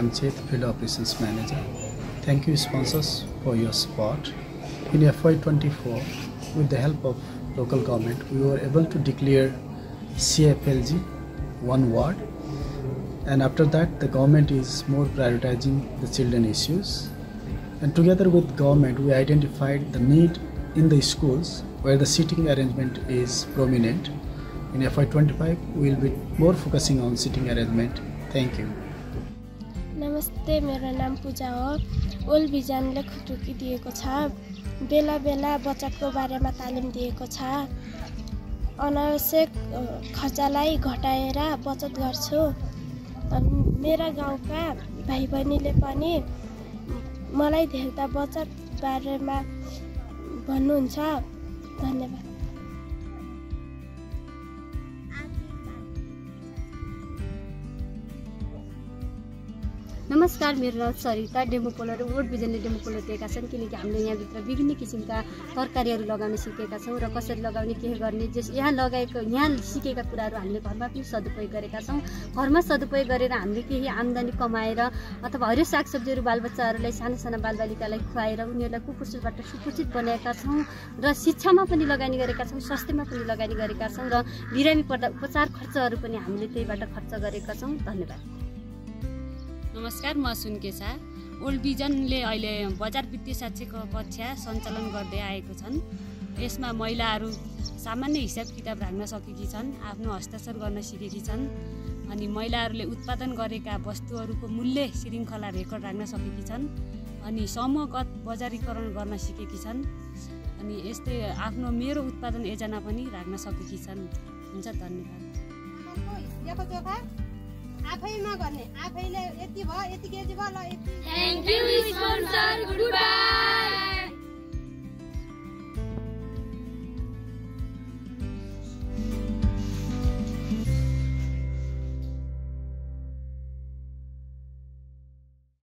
am Chet, Field Operations Manager. Thank you sponsors for your support. In FY24, with the help of local government, we were able to declare CFLG one ward, and after that the government is more prioritizing the children issues, and together with government we identified the need in the schools where the seating arrangement is prominent. In FY25 we will be more focusing on seating arrangement. Thank you. नमस्ते, मेरो नाम पूजा हो। Old भिजनले खुट्टुकी दिएको छ, बेला बेला बचतको बारेमा तालिम दिएको छ। अनावश्यक खर्चलाई घटाएर बचत गर्छु। मेरा गाउँका भाइ बहिनीले पनि मलाई धेरै बचत बारेमा भन्नुहुन्छ। धन्यवाद। नमस्कार, मेरो नाम सरिता। डेमो पोलर वर्ल्ड भिजनले डेमो पोलर दिएका छन्, किनकि हामीले यहाँभित्र विभिन्न किसिमका तरकारीहरू लगाउन सिकेका छौँ र कसरी लगाउने, के गर्ने, यहाँ सिकेका कुराहरू हामीले घरमा पनि सदुपयोग गरेका छौँ। घरमा सदुपयोग गरेर हामीले केही आम्दानी कमाएर अथवा हरियो सागसब्जीहरू बालबच्चाहरूलाई, साना साना बालबालिकालाई खुवाएर उनीहरूलाई कुपोषणबाट सुपोषित बनाएका छौँ र शिक्षामा पनि लगानी गरेका छौँ, स्वास्थ्यमा पनि लगानी गरेका छौँ र बिरामी पर्दा उपचार खर्चहरू पनि हामीले त्यहीबाट खर्च गरेका छौँ। धन्यवाद। नमस्कार, म सुनकेशा। ओल्ड भिजनले अहिले बजार वित्तीय साक्षरता कक्षा सञ्चालन गर्दै आएको छन्। यसमा महिलाहरू सामान्य हिसाब किताब राख्न सकेकी छन्, आफ्नो हस्ताक्षर गर्न सिकेकी छन्, अनि महिलाहरूले उत्पादन गरेका वस्तुहरूको मूल्य श्रृङ्खला रेकर्ड राख्न सकेकी छन्, अनि समूहगत बजारीकरण गर्न सिकेकी छन्, अनि यस्तै आफ्नो मेरो उत्पादन एजेन्डा पनि राख्न सकेकी छन्। हुन्छ, धन्यवाद। आफैमा गर्ने, आफैले यति भयो, यति केजी भयो, ल यति। Thank you sponsor, good by.